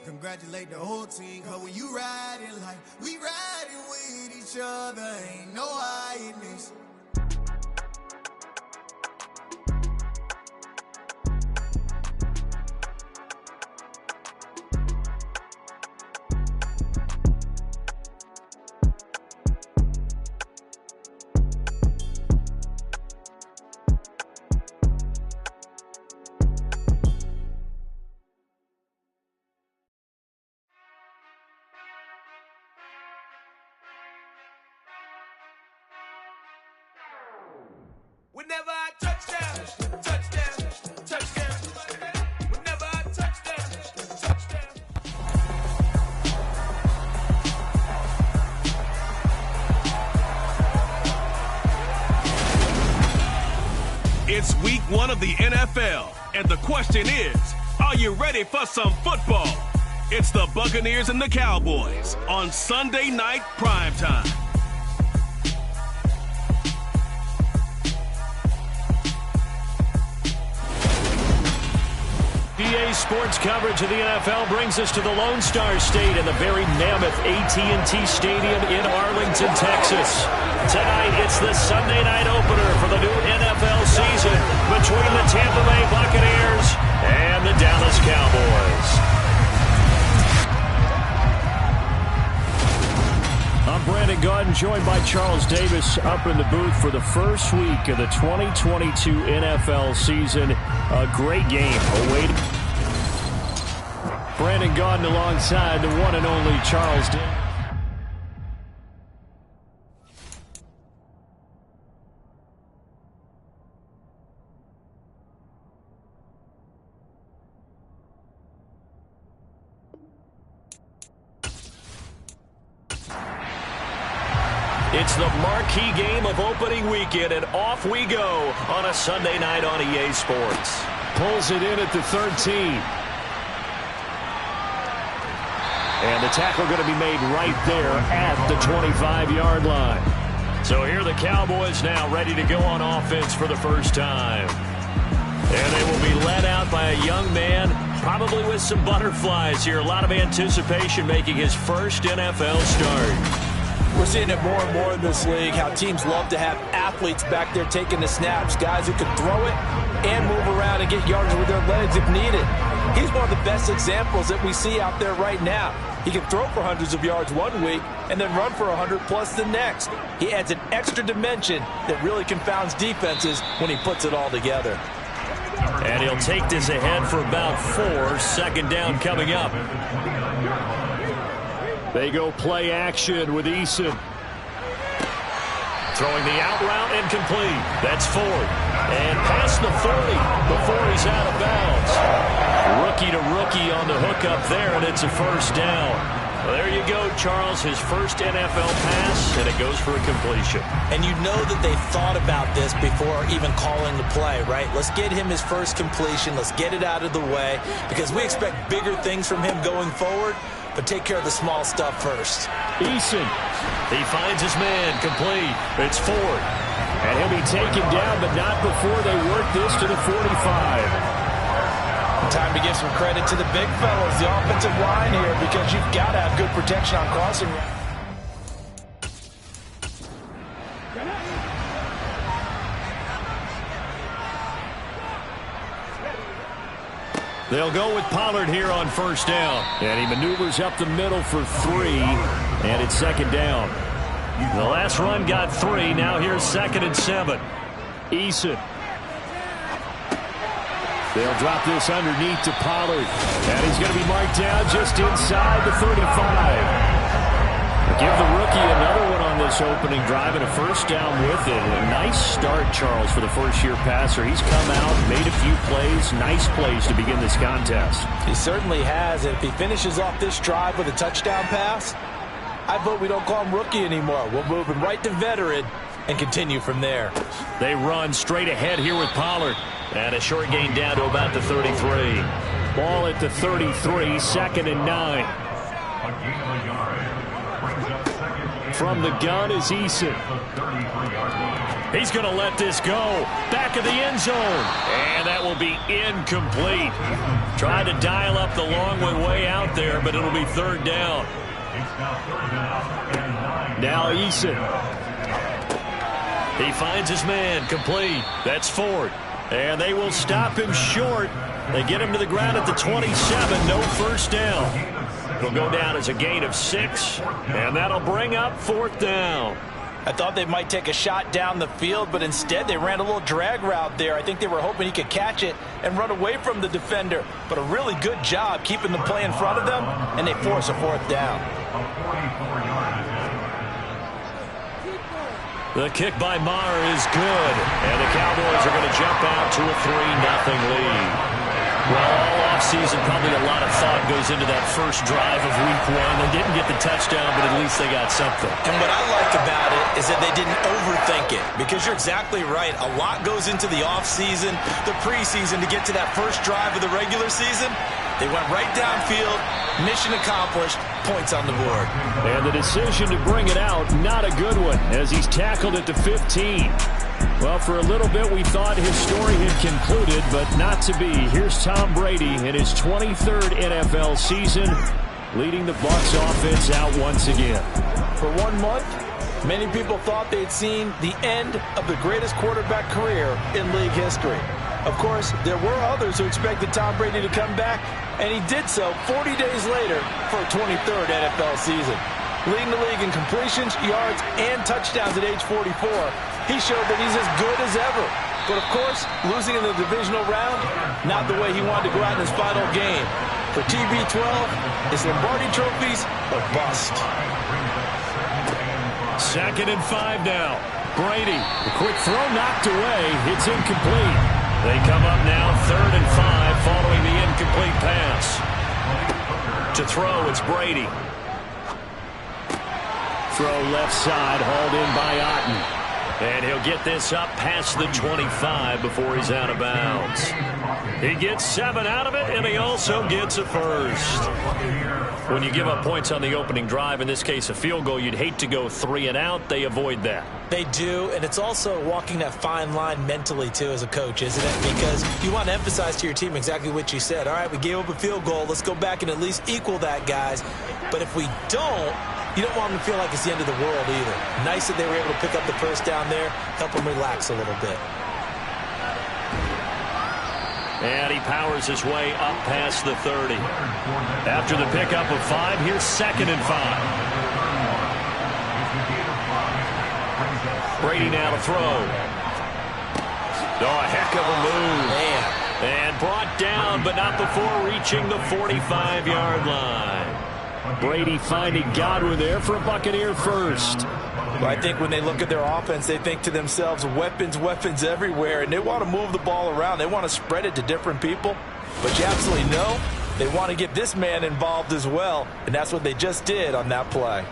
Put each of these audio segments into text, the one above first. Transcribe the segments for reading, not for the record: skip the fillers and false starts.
congratulate the whole team. Cause when you riding like we riding with each other, ain't no hiding this. Whenever I touchdown, touchdown, touchdown. Whenever I touchdown, touchdown. It's week 1 of the NFL, and the question is, are you ready for some football? It's the Buccaneers and the Cowboys on Sunday Night Primetime. EA Sports coverage of the NFL brings us to the Lone Star State in the very mammoth AT&T Stadium in Arlington, Texas. Tonight, it's the Sunday night opener for the new NFL season between the Tampa Bay Buccaneers and the Dallas Cowboys. I'm Brandon Gaudin, joined by Charles Davis up in the booth for the first week of the 2022 NFL season. A great game awaiting. Brandon Gaudin alongside the one and only Charles Davis. It's the marquee game of opening weekend, and off we go on a Sunday night on EA Sports. Pulls it in at the 13. And the tackle going to be made right there at the 25-yard line. So here are the Cowboys now ready to go on offense for the first time. And they will be led out by a young man, probably with some butterflies here. A lot of anticipation, making his first NFL start. We're seeing it more and more in this league, how teams love to have athletes back there taking the snaps, guys who can throw it and move around and get yards with their legs if needed. He's one of the best examples that we see out there right now. He can throw for hundreds of yards one week and then run for 100+ the next. He adds an extra dimension that really confounds defenses when he puts it all together. And he'll take this ahead for about 4. Second down coming up. They go play action with Eason. Throwing the out route and complete. That's Ford. And past the 40 before he's out of bounds. Rookie to rookie on the hookup there, and it's a first down. Well, there you go, Charles. His first NFL pass, and it goes for a completion. And you know that they thought about this before even calling the play, right? Let's get him his first completion. Let's get it out of the way because we expect bigger things from him going forward. But take care of the small stuff first. Eason. He finds his man. Complete. It's Ford. And he'll be taken down, but not before they work this to the 45. Time to give some credit to the big fellas, the offensive line here, because you've got to have good protection on crossing. They'll go with Pollard here on first down. And he maneuvers up the middle for 3. And it's second down. The last run got 3. Now here's 2nd and 7. Eason. They'll drop this underneath to Pollard. And he's going to be marked down just inside the 35. Give the rookie another one on this opening drive and a first down with it. A nice start, Charles, for the first-year passer. He's come out, made a few plays, nice plays to begin this contest. He certainly has. And if he finishes off this drive with a touchdown pass, I vote we don't call him rookie anymore. We'll move him right to veteran and continue from there. They run straight ahead here with Pollard. And a short gain down to about the 33. Ball at the 33, 2nd and 9. From the gun is Eason. He's going to let this go. Back of the end zone. And that will be incomplete. Tried to dial up the long way out there, but it'll be third down. Now Eason. He finds his man, complete. That's Ford. And they will stop him short. They get him to the ground at the 27. No first down. It'll go down as a gain of 6. And that'll bring up fourth down. I thought they might take a shot down the field, but instead they ran a little drag route there. I think they were hoping he could catch it and run away from the defender. But a really good job keeping the play in front of them, and they force a fourth down. The kick by Maher is good, and the Cowboys are going to jump out to a 3-0 lead. Well, all offseason, probably a lot of thought goes into that first drive of Week 1. They didn't get the touchdown, but at least they got something. And what I like about it is that they didn't overthink it, because you're exactly right. A lot goes into the offseason, the preseason, to get to that first drive of the regular season. They went right downfield, mission accomplished, points on the board. And the decision to bring it out, not a good one, as he's tackled at the 15. Well, for a little bit, we thought his story had concluded, but not to be. Here's Tom Brady in his 23rd NFL season, leading the Bucs offense out once again. For 1 month, many people thought they'd seen the end of the greatest quarterback career in league history. Of course, there were others who expected Tom Brady to come back, and he did so 40 days later for a 23rd NFL season. Leading the league in completions, yards, and touchdowns at age 44, he showed that he's as good as ever. But, of course, losing in the divisional round, not the way he wanted to go out in his final game. For TB12, it's Lombardi trophies or bust. 2nd and 5 now. Brady, the quick throw knocked away. It's incomplete. They come up now 3rd and 5 following the incomplete pass. To throw, it's Brady. Throw left side, hauled in by Otten. And he'll get this up past the 25 before he's out of bounds. He gets 7 out of it, and he also gets a first. When you give up points on the opening drive, in this case a field goal, you'd hate to go 3 and out. They avoid that. They do, and it's also walking that fine line mentally, too, as a coach, isn't it? Because you want to emphasize to your team exactly what you said. All right, we gave up a field goal. Let's go back and at least equal that, guys. But if we don't, you don't want them to feel like it's the end of the world either. Nice that they were able to pick up the first down there, help them relax a little bit. And he powers his way up past the 30. After the pickup of 5, here's 2nd and 5. Brady now to throw. Oh, a heck of a move. Man. And brought down, but not before reaching the 45-yard line. Brady finding Godwin there for a Buccaneer first. Well, I think when they look at their offense, they think to themselves, weapons, weapons everywhere, and they want to move the ball around. They want to spread it to different people. But you absolutely know they want to get this man involved as well, and that's what they just did on that play.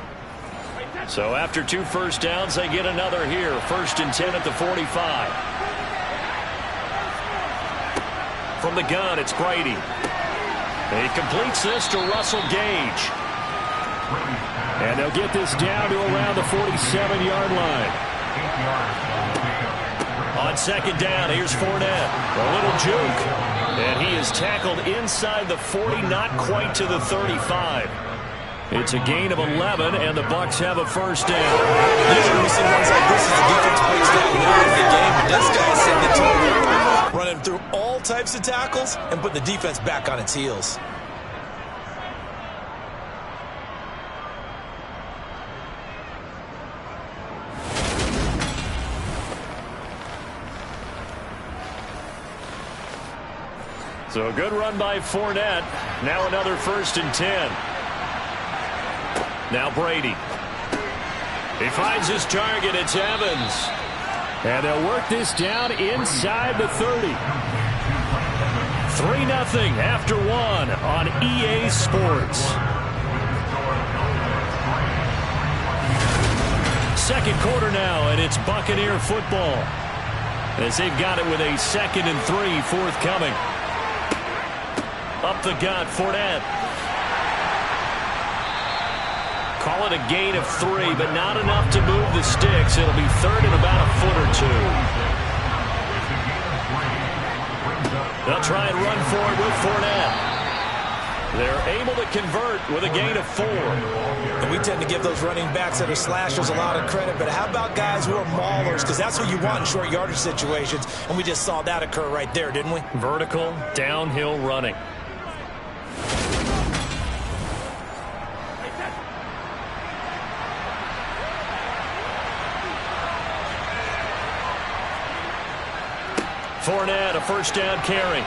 So after 2 first downs, they get another here. 1st and 10 at the 45. From the gun, it's Brady. He completes this to Russell Gage. And they'll get this down to around the 47-yard line. On 2nd down, here's Fournette. A little juke. And he is tackled inside the 40, not quite to the 35. It's a gain of 11, and the Bucs have a first down. Usually we see ones like this as the defense breaks down late in the game, but this guy's setting the tone, running through all types of tackles and putting the defense back on its heels. So a good run by Fournette. Now another 1st and 10. Now Brady. He finds his target. It's Evans. And they'll work this down inside the 30. 3-0 after 1 on EA Sports. Second quarter now, and it's Buccaneer football, as they've got it with a 2nd and 3 forthcoming. Up the gut, Fournette. Call it a gain of 3, but not enough to move the sticks. It'll be third and about a foot or two. They'll try and run for it with Fournette. They're able to convert with a gain of 4. And we tend to give those running backs that are slashers a lot of credit, but how about guys who are maulers? Because that's what you want in short yardage situations, and we just saw that occur right there, didn't we? Vertical, downhill running. Fournette, a first down carry.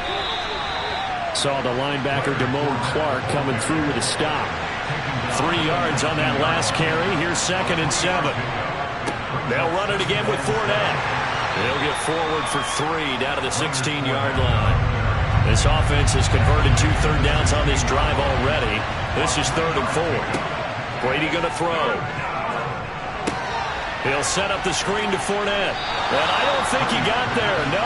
Saw the linebacker Damone Clark coming through with a stop. 3 yards on that last carry. Here's 2nd and 7. They'll run it again with Fournette. They'll get forward for 3 down to the 16-yard line. This offense has converted 2 third downs on this drive already. This is 3rd and 4. Brady going to throw. He'll set up the screen to Fournette. And I don't think he got there, no.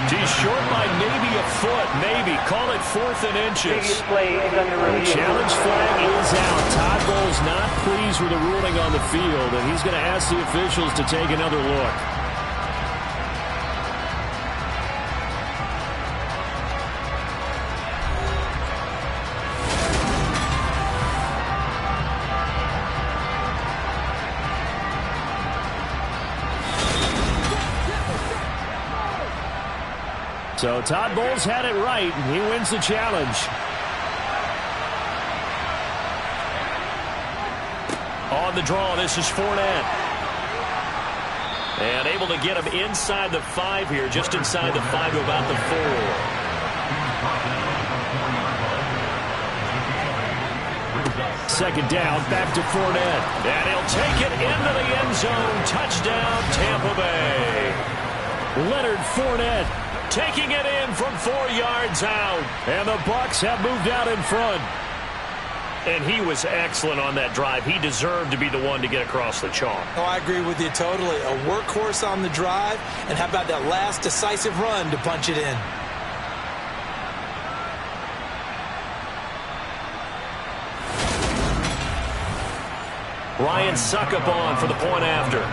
He's short by maybe a foot, maybe. Call it 4th and inches. The challenge flag is out. Todd Bowles not pleased with the ruling on the field, and he's going to ask the officials to take another look. So Todd Bowles had it right, and he wins the challenge. On the draw, this is Fournette. And able to get him inside the 5 here, just inside the 5 to about the 4. Second down, back to Fournette. And he'll take it into the end zone. Touchdown, Tampa Bay. Leonard Fournette taking it in from 4 yards out. And the Bucs have moved out in front. And he was excellent on that drive. He deserved to be the one to get across the chalk. Oh, I agree with you totally. A workhorse on the drive. And how about that last decisive run to punch it in? Ryan Suckup on for the point after.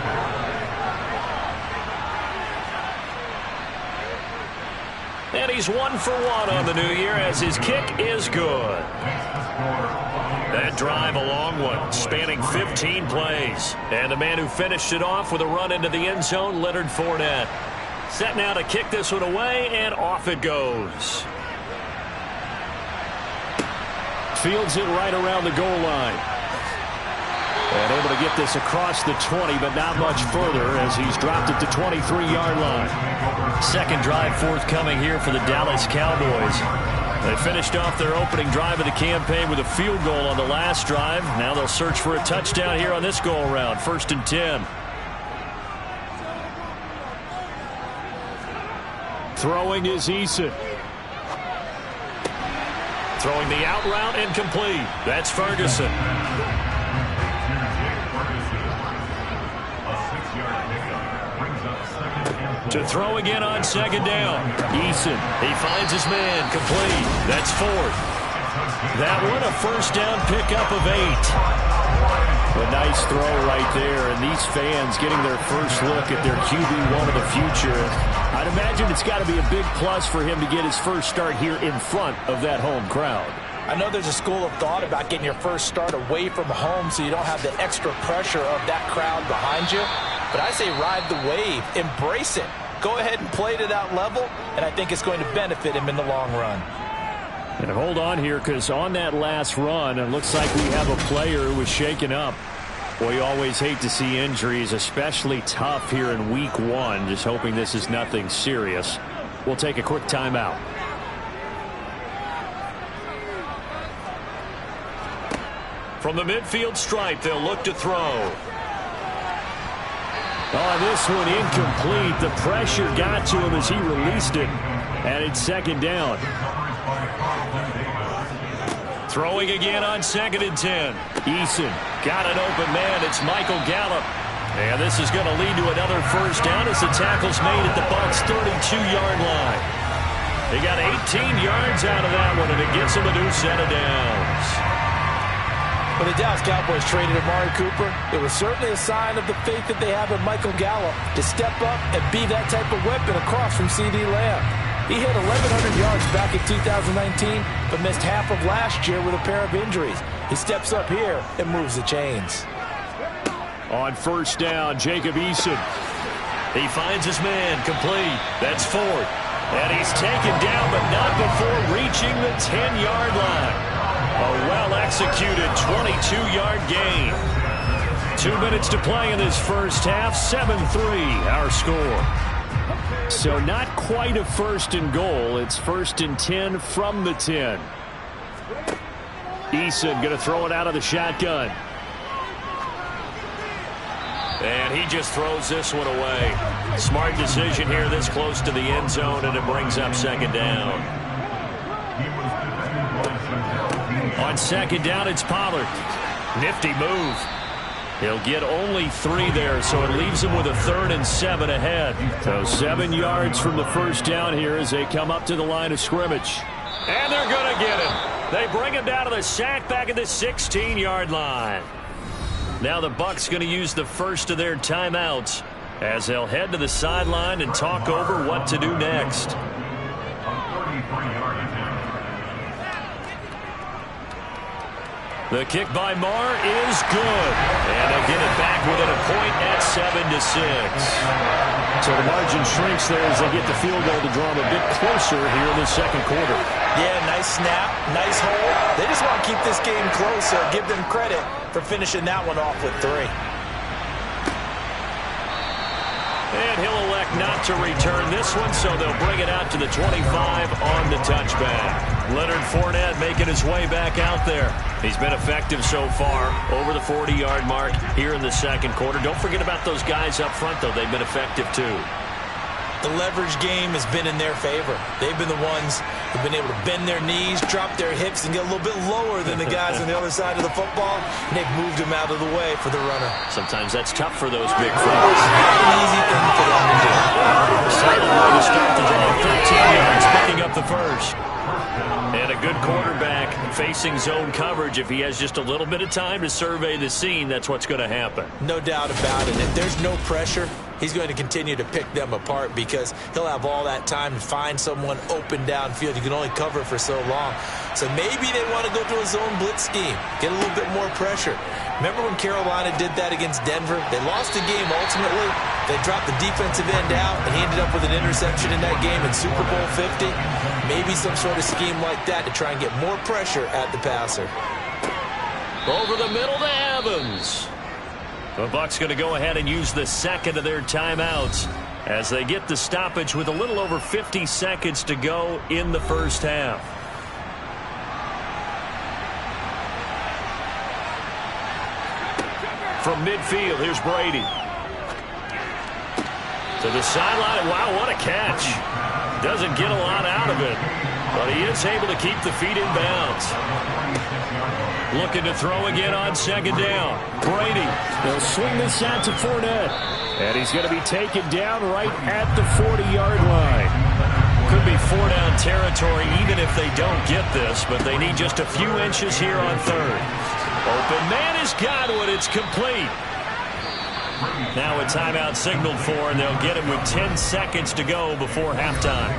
And he's 1 for 1 on the new year as his kick is good. That drive, a long one, spanning 15 plays. And the man who finished it off with a run into the end zone, Leonard Fournette. Set now to kick this one away, and off it goes. Fields it right around the goal line. And able to get this across the 20, but not much further as he's dropped it to 23-yard line. Second drive forthcoming here for the Dallas Cowboys. They finished off their opening drive of the campaign with a field goal on the last drive. Now they'll search for a touchdown here on this go-around. 1st and 10. Throwing is Eason. Throwing the out route incomplete. That's Ferguson. To throw again on 2nd down. Eason, he finds his man, complete. That's 4th. That one, a first down pickup of 8. A nice throw right there, and these fans getting their first look at their QB1 of the future. I'd imagine it's got to be a big plus for him to get his first start here in front of that home crowd. I know there's a school of thought about getting your first start away from home so you don't have the extra pressure of that crowd behind you. But I say ride the wave, embrace it. Go ahead and play to that level, and I think it's going to benefit him in the long run. And hold on here, because on that last run, it looks like we have a player who was shaken up. Boy, you always hate to see injuries, especially tough here in week 1. Just hoping this is nothing serious. We'll take a quick timeout. From the midfield stripe, they'll look to throw. Oh, this one incomplete. The pressure got to him as he released it. And it's 2nd down. Throwing again on 2nd and 10. Eason got an open man. It's Michael Gallup. And this is going to lead to another first down as the tackle's made at the Bucs' 32-yard line. They got 18 yards out of that one, and it gives them a new set of downs. When the Dallas Cowboys traded Amari Cooper, it was certainly a sign of the faith that they have in Michael Gallup to step up and be that type of weapon across from C.D. Lamb. He hit 1,100 yards back in 2019, but missed half of last year with a pair of injuries. He steps up here and moves the chains. On first down, Jacob Eason. He finds his man, complete. That's Ford. And he's taken down, but not before reaching the 10-yard line. A well-executed 22-yard gain. 2 minutes to play in this first half. 7-3, our score. So not quite a first and goal. It's first and 10 from the 10. Eason going to throw it out of the shotgun. And he just throws this one away. Smart decision here this close to the end zone, and it brings up second down. On second down, it's Pollard. Nifty move. He'll get only 3 there, so it leaves him with a 3rd and 7 ahead. So 7 yards from the first down here as they come up to the line of scrimmage. And they're going to get him. They bring him down to the sack back at the 16-yard line. Now the Bucs going to use the first of their timeouts as they'll head to the sideline and talk over what to do next. The kick by Marr is good. And they'll get it back within a point at 7-6. So the margin shrinks there as they get the field goal to draw them a bit closer here in the second quarter. Yeah, nice snap, nice hold. They just want to keep this game close, so give them credit for finishing that one off with 3. And he'll elect not to return this one, so they'll bring it out to the 25 on the touchback. Leonard Fournette making his way back out there. He's been effective so far, over the 40-yard mark here in the second quarter. Don't forget about those guys up front, though. They've been effective, too. The leverage game has been in their favor. They've been the ones who've been able to bend their knees, drop their hips, and get a little bit lower than the guys on the other side of the football. And they've moved them out of the way for the runner. Sometimes that's tough for those big fellas. Not an easy thing for them to do. Silent way to start the drive. 13 yards, picking up the first. And a good quarterback facing zone coverage. If he has just a little bit of time to survey the scene, that's what's going to happen. No doubt about it. If there's no pressure, he's going to continue to pick them apart because he'll have all that time to find someone open downfield. You can only cover for so long. So maybe they want to go to a zone blitz scheme, get a little bit more pressure. Remember when Carolina did that against Denver? They lost the game ultimately. They dropped the defensive end out, and he ended up with an interception in that game in Super Bowl 50. Maybe some sort of scheme like that to try and get more pressure at the passer. Over the middle to Evans. The Bucs going to go ahead and use the second of their timeouts as they get the stoppage with a little over 50 seconds to go in the first half. From midfield, here's Brady. To the sideline. Wow, what a catch. Doesn't get a lot out of it, but he is able to keep the feet in bounds. Looking to throw again on second down. Brady. They'll swing this out to Fournette. And he's going to be taken down right at the 40-yard line. Could be 4-down territory even if they don't get this, but they need just a few inches here on third. Open man has got one. It's complete. Now a timeout signaled for, and they'll get him with 10 seconds to go before halftime.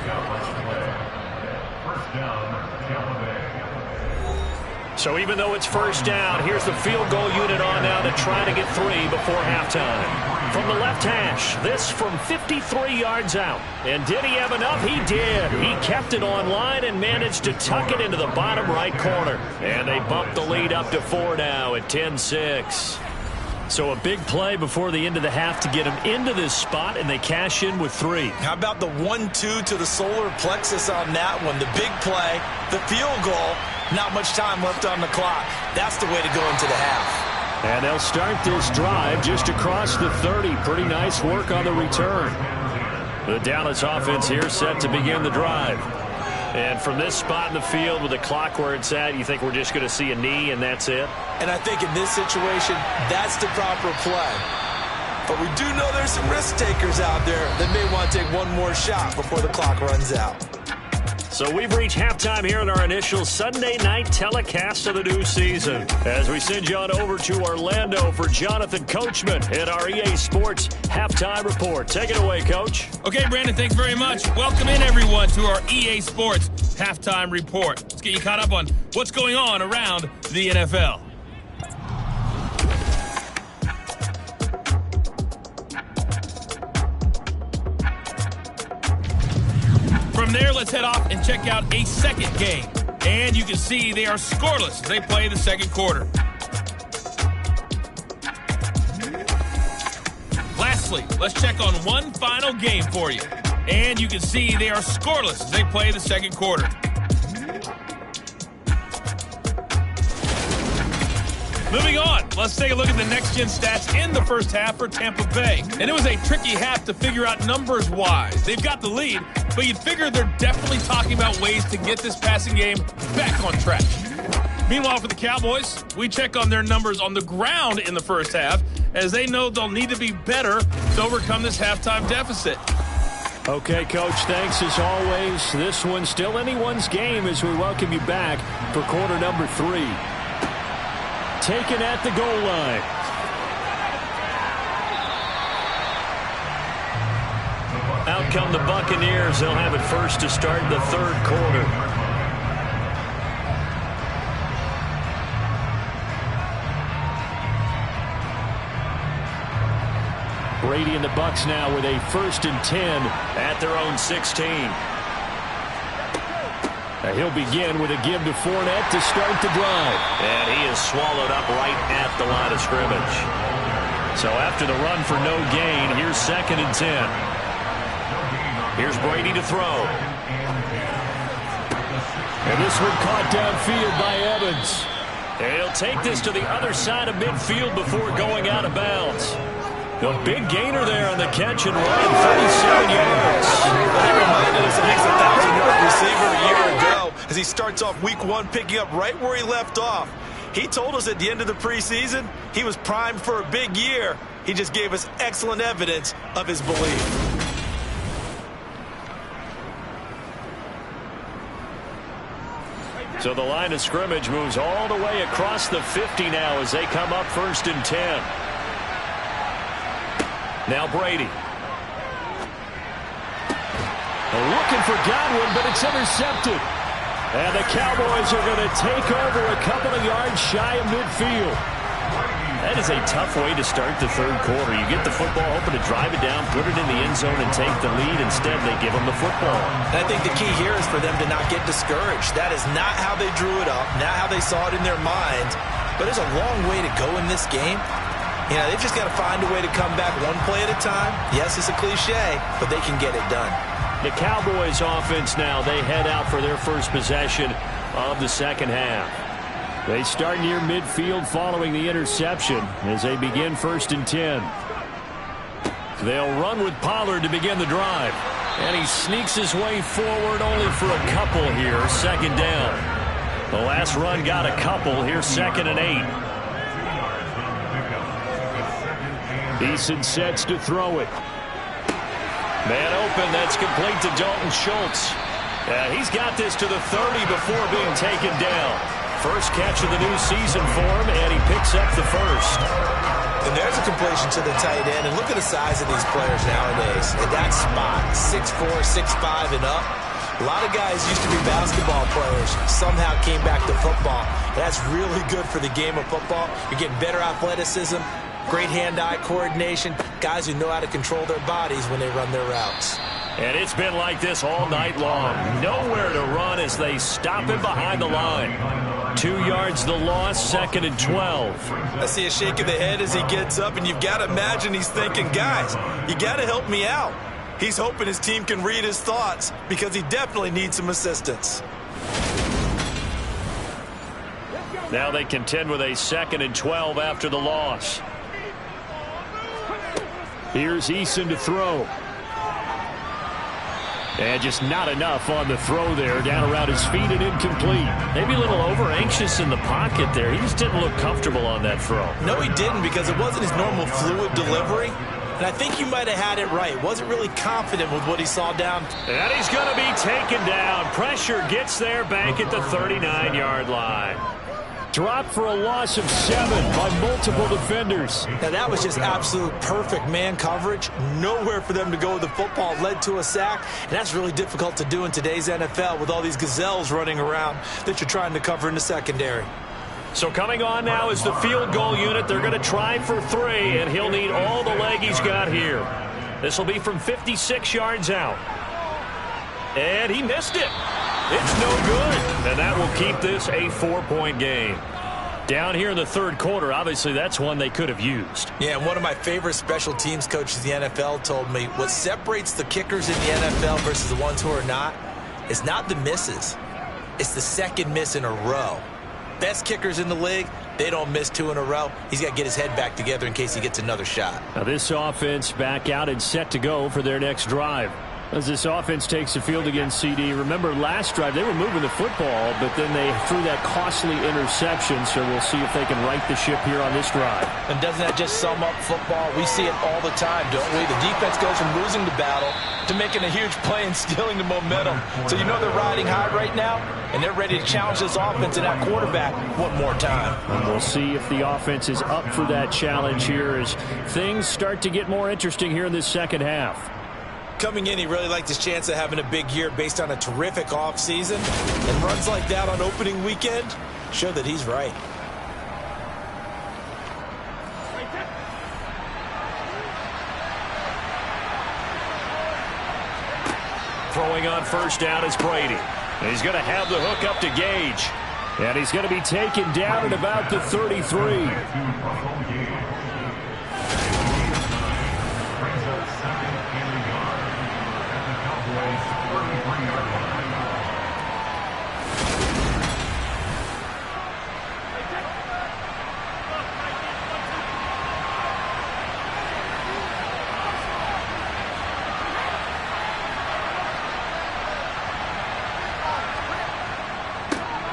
So even though it's first down, here's the field goal unit on now to try to get 3 before halftime. From the left hash, this from 53 yards out. And did he have enough? He did. He kept it on line and managed to tuck it into the bottom right corner. And they bumped the lead up to 4 now at 10-6. So a big play before the end of the half to get him into this spot, and they cash in with 3. How about the 1-2 to the solar plexus on that one? The big play, the field goal, not much time left on the clock. That's the way to go into the half. And they'll start this drive just across the 30. Pretty nice work on the return. The Dallas offense here set to begin the drive. And from this spot in the field with the clock where it's at, you think we're just going to see a knee and that's it? And I think in this situation, that's the proper play. But we do know there's some risk takers out there that may want to take one more shot before the clock runs out. So we've reached halftime here in our initial Sunday night telecast of the new season. As we send you on over to Orlando for Jonathan Coachman in our EA Sports Halftime Report. Take it away, Coach. Okay, Brandon, thanks very much. Welcome in, everyone, to our EA Sports Halftime Report. Let's get you caught up on what's going on around the NFL. From there, let's head off and check out a second game. And you can see they are scoreless as they play the second quarter. Lastly, let's check on one final game for you. And you can see they are scoreless as they play the second quarter. Moving on, let's take a look at the next-gen stats in the first half for Tampa Bay. And it was a tricky half to figure out numbers-wise. They've got the lead, but you'd figure they're definitely talking about ways to get this passing game back on track. Meanwhile, for the Cowboys, we check on their numbers on the ground in the first half, as they know they'll need to be better to overcome this halftime deficit. Okay, Coach, thanks as always. This one's still anyone's game as we welcome you back for quarter number 3. Taken at the goal line. Out come the Buccaneers. They'll have it first to start the third quarter. Brady and the Bucs now with a 1st and 10 at their own 16. He'll begin with a give to Fournette to start the drive. And he is swallowed up right at the line of scrimmage. So after the run for no gain, here's 2nd and 10. Here's Brady to throw. And this one caught downfield by Evans. And he'll take this to the other side of midfield before going out of bounds. The big gainer there on the catch and run, 37 yards. He reminded us that he's a 1,000-yard receiver a year ago as he starts off week 1 picking up right where he left off. He told us at the end of the preseason he was primed for a big year. He just gave us excellent evidence of his belief. So the line of scrimmage moves all the way across the 50 now as they come up 1st and 10. Now Brady. Looking for Godwin, but it's intercepted. And the Cowboys are going to take over a couple of yards shy of midfield. That is a tough way to start the third quarter. You get the football, hoping to drive it down, put it in the end zone, and take the lead. Instead, they give them the football. And I think the key here is for them to not get discouraged. That is not how they drew it up, not how they saw it in their minds. But there's a long way to go in this game. You know, they've just got to find a way to come back one play at a time. Yes, it's a cliche, but they can get it done. The Cowboys offense now, they head out for their first possession of the second half. They start near midfield following the interception as they begin 1st and 10. They'll run with Pollard to begin the drive. And he sneaks his way forward only for a couple here, 2nd down. The last run got a couple. Here's 2nd and 8. Eason sets to throw it. Man open, that's complete to Dalton Schultz. He's got this to the 30 before being taken down. First catch of the new season for him, and he picks up the first. And there's a completion to the tight end. And look at the size of these players nowadays. At that spot, 6'4", 6'5", and up. A lot of guys used to be basketball players, somehow came back to football. That's really good for the game of football. You're getting better athleticism, great hand-eye coordination, guys who know how to control their bodies when they run their routes. And it's been like this all night long. Nowhere to run as they stop him behind the line. 2 yards the loss, 2nd and 12. I see a shake of the head as he gets up, and you've got to imagine he's thinking, guys, you got to help me out. He's hoping his team can read his thoughts because he definitely needs some assistance. Now they contend with a 2nd and 12 after the loss. Here's Eason to throw. And just not enough on the throw there. Down around his feet and incomplete. Maybe a little over-anxious in the pocket there. He just didn't look comfortable on that throw. No, he didn't, because it wasn't his normal fluid delivery. And I think he might have had it right. Wasn't really confident with what he saw down. And he's going to be taken down. Pressure gets there back at the 39-yard line. Dropped for a loss of 7 by multiple defenders. Now, that was just absolute perfect man coverage. Nowhere for them to go with the football. Led to a sack, and that's really difficult to do in today's NFL with all these gazelles running around that you're trying to cover in the secondary. So coming on now is the field goal unit. They're going to try for 3, and he'll need all the leg he's got here. This will be from 56 yards out. And he missed it. It's no good. And that will keep this a 4-point game. Down here in the third quarter, obviously that's one they could have used. Yeah, and one of my favorite special teams coaches in the NFL told me what separates the kickers in the NFL versus the ones who are not is not the misses. It's the second miss in a row. Best kickers in the league, they don't miss 2 in a row. He's got to get his head back together in case he gets another shot. Now this offense back out and set to go for their next drive. As this offense takes the field against CD, remember last drive they were moving the football, but then they threw that costly interception, so we'll see if they can right the ship here on this drive. And doesn't that just sum up football? We see it all the time, don't we? The defense goes from losing the battle to making a huge play and stealing the momentum. So you know they're riding high right now, and they're ready to challenge this offense and that quarterback one more time. And we'll see if the offense is up for that challenge here as things start to get more interesting here in this second half. Coming in, he really liked his chance of having a big year based on a terrific offseason. And runs like that on opening weekend show that he's right. Throwing on first down is Brady. And he's going to have the hook up to Gage. And he's going to be taken down at about the 33.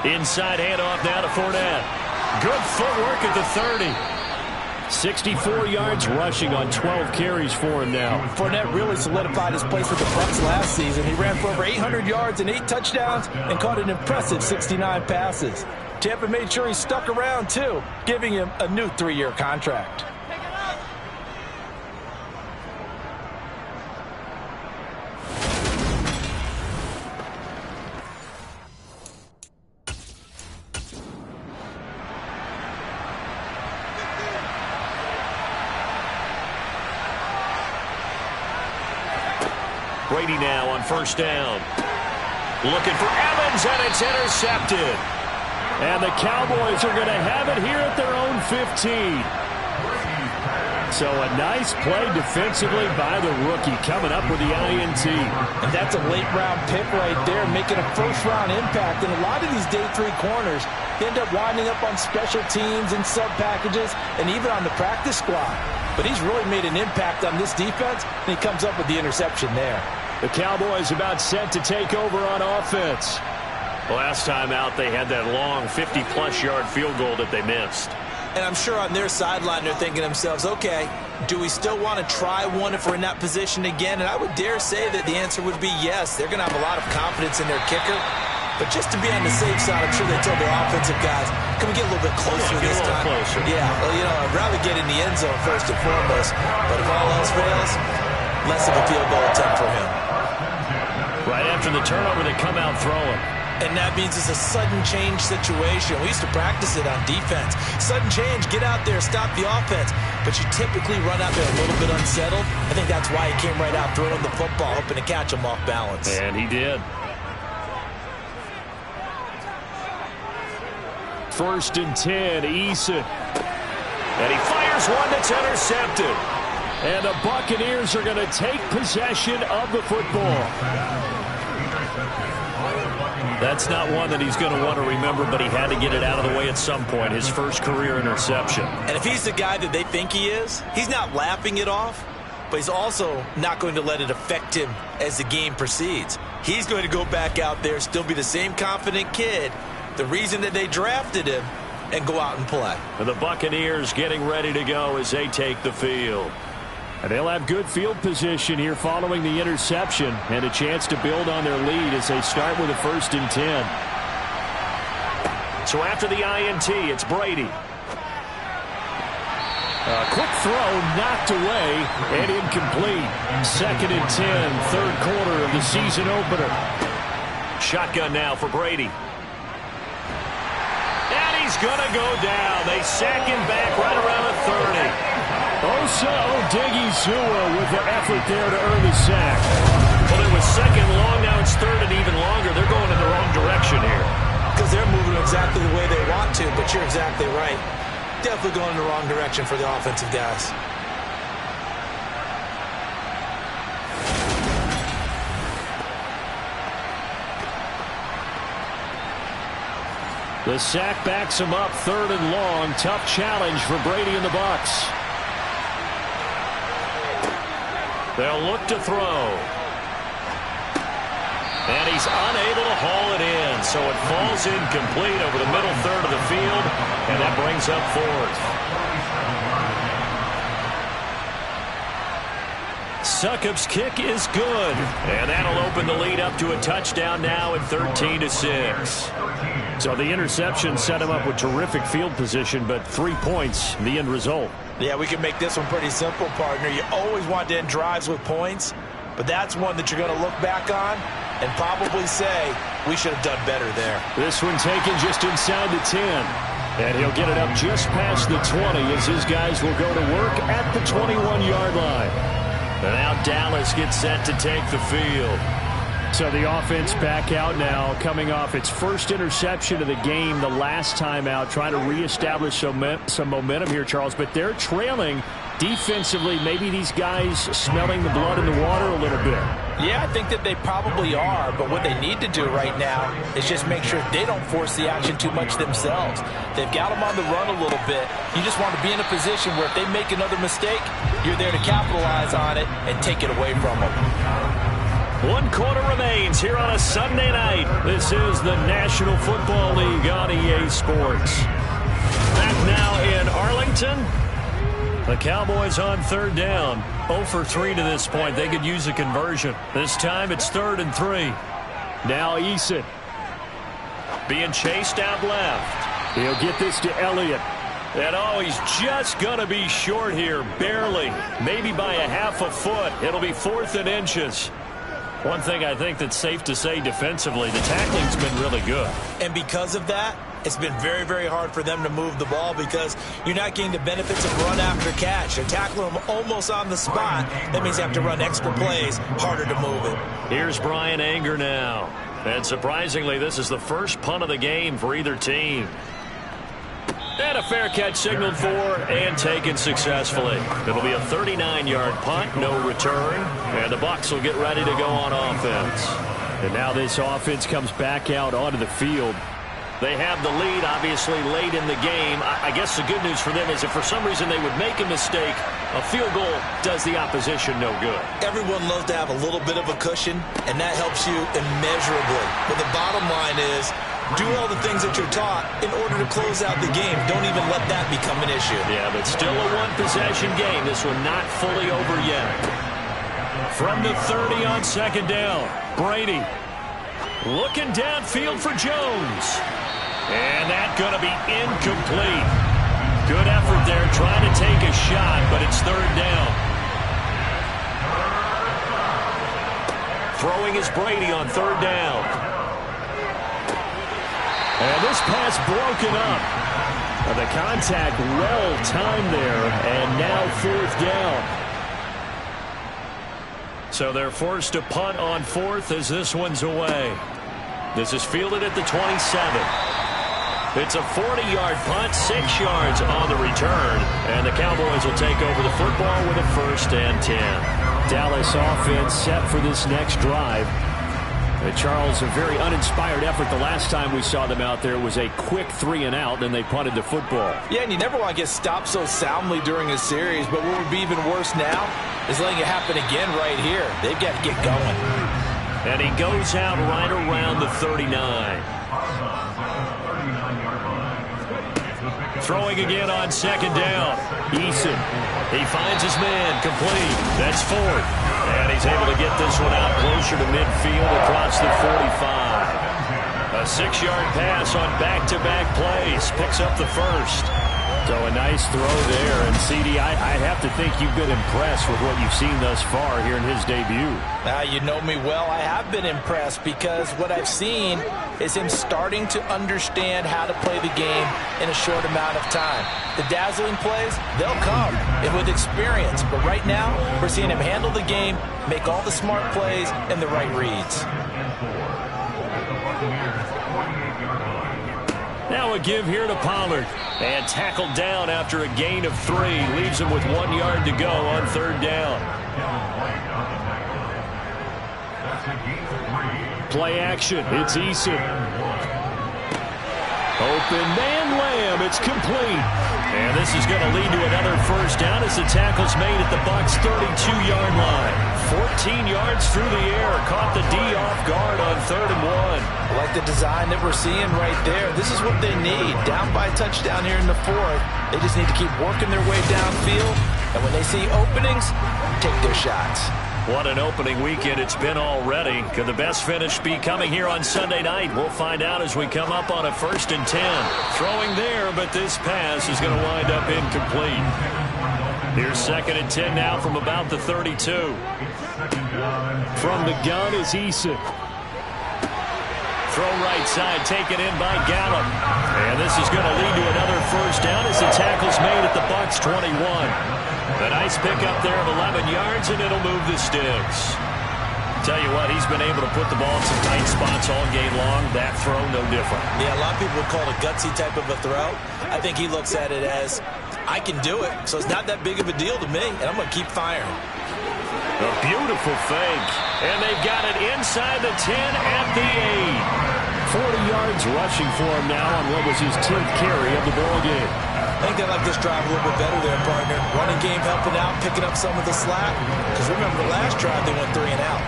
Inside handoff now to Fournette. Good footwork at the 30. 64 yards rushing on 12 carries for him now. Fournette really solidified his place with the Bucs last season. He ran for over 800 yards and 8 touchdowns and caught an impressive 69 passes. Tampa made sure he stuck around, too, giving him a new 3-year contract. Brady now on first down. Looking for Evans, and it's intercepted. And the Cowboys are going to have it here at their own 15. So a nice play defensively by the rookie coming up with the INT. And that's a late-round pick right there, making a first-round impact. And a lot of these day 3 corners end up winding up on special teams and sub-packages and even on the practice squad. But he's really made an impact on this defense, and he comes up with the interception there. The Cowboys about set to take over on offense. Last time out, they had that long 50-plus yard field goal that they missed. And I'm sure on their sideline, they're thinking to themselves, okay, do we still want to try one if we're in that position again? And I would dare say that the answer would be yes. They're going to have a lot of confidence in their kicker. But just to be on the safe side, I'm sure they told their offensive guys, can we get a little bit closer this time? Closer. Yeah, well, you know, I'd rather get in the end zone first and foremost. But if all else fails, less of a field goal attempt for him. Right after the turnover, they come out throwing. And that means it's a sudden change situation. We used to practice it on defense. Sudden change, get out there, stop the offense. But you typically run out there a little bit unsettled. I think that's why he came right out throwing the football, hoping to catch him off balance. And he did. First and 10, Eason. And he fires one that's intercepted. And the Buccaneers are going to take possession of the football. That's not one that he's going to want to remember, but he had to get it out of the way at some point, his first career interception. And if he's the guy that they think he is, he's not laughing it off, but he's also not going to let it affect him as the game proceeds. He's going to go back out there, still be the same confident kid, the reason that they drafted him, and go out and play. And the Buccaneers getting ready to go as they take the field. And they'll have good field position here following the interception and a chance to build on their lead as they start with a 1st and 10. So after the INT, it's Brady. A quick throw knocked away and incomplete. 2nd and 10, 3rd quarter of the season opener. Shotgun now for Brady. And he's going to go down. They sack him back right around the 30. Diggy Zua with the effort there to earn the sack. Well, it was 2nd and long. Now it's 3rd and even longer. They're going in the wrong direction here. Because they're moving exactly the way they want to, but you're exactly right. Definitely going in the wrong direction for the offensive guys. The sack backs him up 3rd and long. Tough challenge for Brady and the Bucs. They'll look to throw. And he's unable to haul it in, so it falls incomplete over the middle 3rd of the field, and that brings up 4th. Succop's kick is good, and that'll open the lead up to a touchdown now at 13-6. So the interception set him up with terrific field position, but 3 points, the end result. Yeah, we can make this one pretty simple, partner. You always want to end drives with points, but that's one that you're going to look back on and probably say, we should have done better there. This one taken just inside the 10. And he'll get it up just past the 20 as his guys will go to work at the 21-yard line. And now Dallas gets set to take the field. So the offense back out now, coming off its 1st interception of the game the last time out, trying to reestablish some momentum here, Charles. But they're trailing defensively. Maybe these guys smelling the blood in the water a little bit. Yeah, I think that they probably are, but what they need to do right now is just make sure they don't force the action too much themselves. They've got them on the run a little bit. You just want to be in a position where if they make another mistake, you're there to capitalize on it and take it away from them. 1 quarter remains here on a Sunday night. This is the National Football League on EA Sports. Back now in Arlington. The Cowboys on 3rd down. 0 for 3 to this point. They could use a conversion. This time it's 3rd and 3. Now Eason. Being chased out left. He'll get this to Elliott. And he's just going to be short here. Barely. Maybe by a half a foot. It'll be 4th and inches. One thing I think that's safe to say defensively, the tackling's been really good. And because of that, it's been very, very hard for them to move the ball because you're not getting the benefits of run after catch. They're tackling them almost on the spot. That means you have to run extra plays, harder to move it. Here's Brian Anger now. And surprisingly, this is the first punt of the game for either team. And a fair catch signaled for and taken successfully. It'll be a 39-yard punt, no return. And the Bucs will get ready to go on offense. And now this offense comes back out onto the field. They have the lead, obviously, late in the game. I guess the good news for them is if for some reason they would make a mistake, a field goal does the opposition no good. Everyone loves to have a little bit of a cushion, and that helps you immeasurably. But the bottom line is, do all the things that you're taught in order to close out the game. Don't even let that become an issue. Yeah, but still a one-possession game. This one not fully over yet. From the 30 on 2nd down, Brady looking downfield for Jones. And that's going to be incomplete. Good effort there trying to take a shot, but it's 3rd down. Throwing is Brady on 3rd down. And this pass broken up. The contact well timed there, and now 4th down. So they're forced to punt on 4th as this one's away. This is fielded at the 27. It's a 40-yard punt, 6 yards on the return, and the Cowboys will take over the football with a 1st and 10. Dallas offense set for this next drive. Charles, a very uninspired effort. The last time we saw them out there was a quick 3 and out, then they punted the football. Yeah, and you never want to get stopped so soundly during a series, but what would be even worse now is letting it happen again right here. They've got to get going. And he goes out right around the 39. Throwing again on second down. Eason. He finds his man. Complete. That's fourth. And he's able to get this one out closer to midfield across the 45. A 6-yard pass on back-to-back plays. Picks up the first. So a nice throw there. And, CD, I have to think you've been impressed with what you've seen thus far here in his debut. Now, you know me well. I have been impressed because what I've seen is him starting to understand how to play the game in a short amount of time. The dazzling plays, they'll come and with experience. But right now, we're seeing him handle the game, make all the smart plays, and the right reads. Now a give here to Pollard. And tackled down after a gain of 3. Leaves him with 1 yard to go on third down. Play action. It's Eason. Open man Lamb. It's complete. And this is going to lead to another first down as the tackle's made at the Bucs' 32-yard line. 14 yards through the air. Caught the D off guard on 3rd and 1. I like the design that we're seeing right there. This is what they need. Down by a touchdown here in the 4th. They just need to keep working their way downfield. And when they see openings, take their shots. What an opening weekend it's been already. Could the best finish be coming here on Sunday night? We'll find out as we come up on a 1st and 10. Throwing there, but this pass is going to wind up incomplete. Here's 2nd and 10 now from about the 32. From the gun is Eason. Throw right side, taken in by Gallup. And this is going to lead to another first down as the tackle's made at the Bucs' 21. A nice pickup there of 11 yards, and it'll move the sticks. Tell you what, he's been able to put the ball in some tight spots all game long. That throw, no different. Yeah, a lot of people would call it a gutsy type of a throw. I think he looks at it as, I can do it, so it's not that big of a deal to me, and I'm going to keep firing. A beautiful fake. And they've got it inside the 10 at the 8. 40 yards rushing for him now on what was his 10th carry of the ball game. I think they like this drive a little bit better there, partner. Running game helping out, picking up some of the slack. Because remember, the last drive they went 3 and out.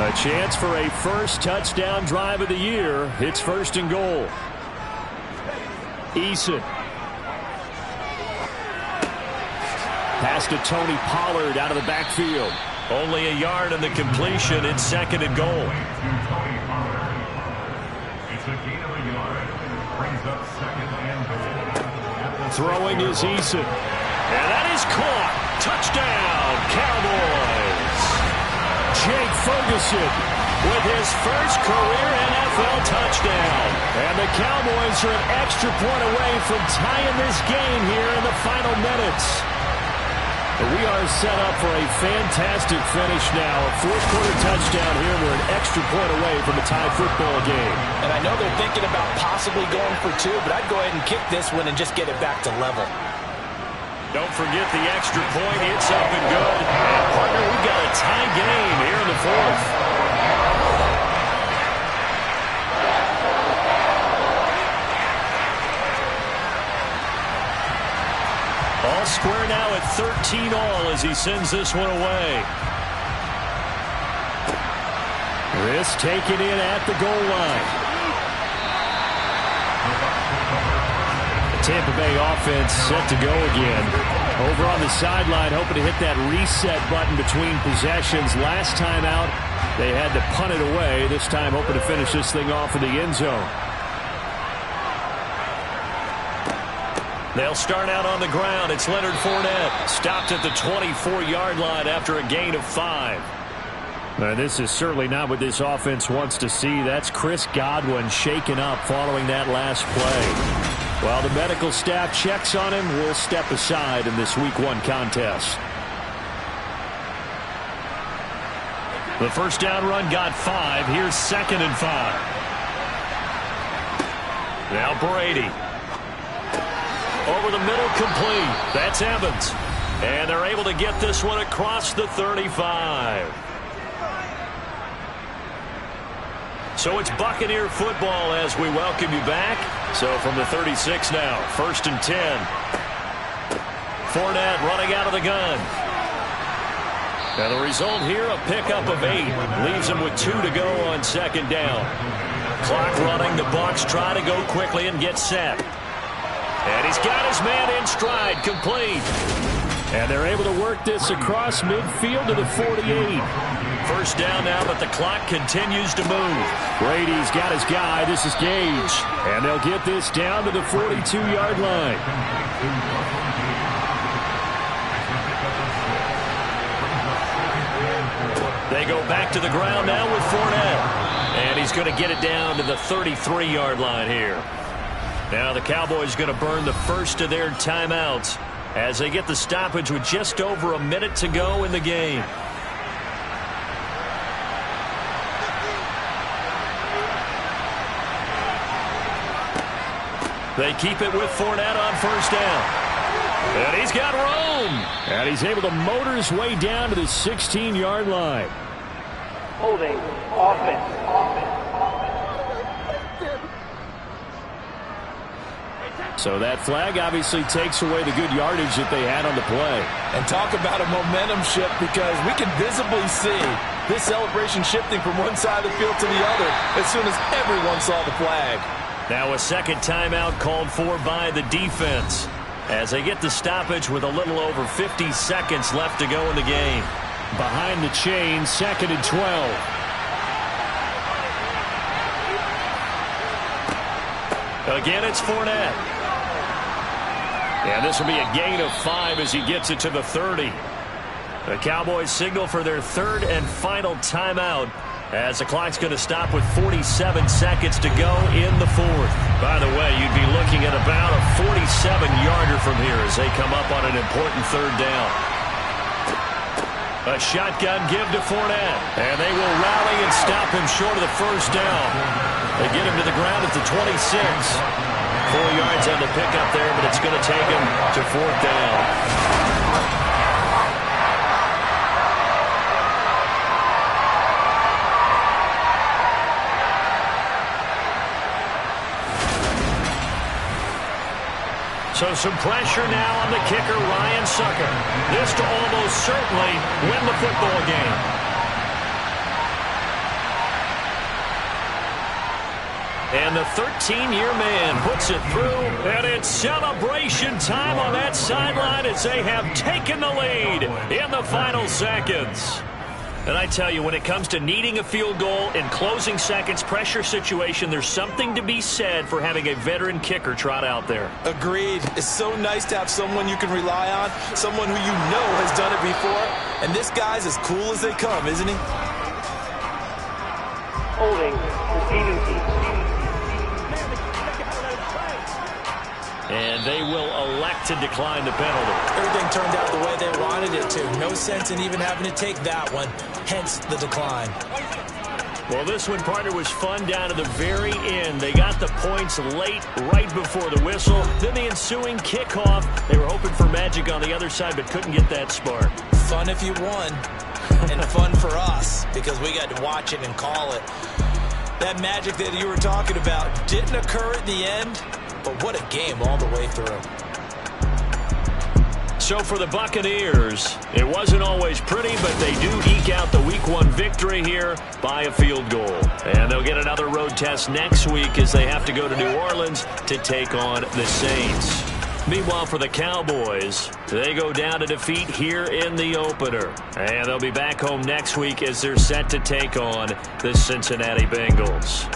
A chance for a first touchdown drive of the year. It's 1st and goal. Eason. Pass to Tony Pollard out of the backfield. Only a yard in the completion. It's 2nd and goal. Throwing is Eason. And that is caught. Touchdown, Cowboys. Jake Ferguson with his first career NFL touchdown. And the Cowboys are an extra point away from tying this game here in the final minutes. We are set up for a fantastic finish now. A 4th-quarter touchdown here. We're an extra point away from a tie football game. And I know they're thinking about possibly going for 2, but I'd go ahead and kick this one and just get it back to level. Don't forget the extra point. It's up and good. And, partner, we've got a tie game here in the 4th. All square now at 13 all as he sends this one away. This taken in at the goal line. The Tampa Bay offense set to go again. Over on the sideline, hoping to hit that reset button between possessions. Last time out, they had to punt it away. This time, hoping to finish this thing off in the end zone. They'll start out on the ground. It's Leonard Fournette. Stopped at the 24-yard line after a gain of 5. This is certainly not what this offense wants to see. That's Chris Godwin shaken up following that last play. While the medical staff checks on him, we'll step aside in this Week 1 contest. The first down run got 5. Here's 2nd and 5. Now Brady. Over the middle, complete. That's Evans. And they're able to get this one across the 35. So it's Buccaneer football as we welcome you back. So from the 36 now, 1st and 10. Fournette running out of the gun. Now the result here, a pickup of 8. Leaves him with 2 to go on second down. Clock running. The Bucs try to go quickly and get set. And he's got his man in stride, complete. And they're able to work this across midfield to the 48. First down now, but the clock continues to move. Brady's got his guy. This is Gage. And they'll get this down to the 42-yard line. They go back to the ground now with Fournette. And he's going to get it down to the 33-yard line here. Now the Cowboys going to burn the first of their timeouts as they get the stoppage with just over a minute to go in the game. They keep it with Fournette on first down. And he's got room. And he's able to motor his way down to the 16-yard line. Holding offense. So that flag obviously takes away the good yardage that they had on the play. And talk about a momentum shift, because we can visibly see this celebration shifting from one side of the field to the other as soon as everyone saw the flag. Now a second timeout called for by the defense as they get the stoppage with a little over 50 seconds left to go in the game. Behind the chain, 2nd and 12. Again, it's Fournette. And this will be a gain of 5 as he gets it to the 30. The Cowboys signal for their third and final timeout as the clock's going to stop with 47 seconds to go in the fourth. By the way, you'd be looking at about a 47-yarder from here as they come up on an important third down. A shotgun give to Fournette, and they will rally and stop him short of the first down. They get him to the ground at the 26. 4 yards on the pickup there, but it's going to take him to fourth down. So some pressure now on the kicker, Ryan Sucker. This to almost certainly win the football game. And the 13-year man puts it through, and it's celebration time on that sideline as they have taken the lead in the final seconds. And I tell you, when it comes to needing a field goal in closing seconds, pressure situation, there's something to be said for having a veteran kicker trot out there. Agreed. It's so nice to have someone you can rely on, someone who you know has done it before. And this guy's as cool as they come, isn't he? Holding receiving team. And they will elect to decline the penalty. Everything turned out the way they wanted it to. No sense in even having to take that one, hence the decline. Well, this one, partner, was fun down to the very end. They got the points late, right before the whistle. Then the ensuing kickoff. They were hoping for magic on the other side, but couldn't get that spark. Fun if you won, and fun for us, because we got to watch it and call it. That magic that you were talking about didn't occur at the end. But what a game all the way through. So for the Buccaneers, it wasn't always pretty, but they do eke out the Week 1 victory here by a field goal. And they'll get another road test next week as they have to go to New Orleans to take on the Saints. Meanwhile, for the Cowboys, they go down to defeat here in the opener. And they'll be back home next week as they're set to take on the Cincinnati Bengals.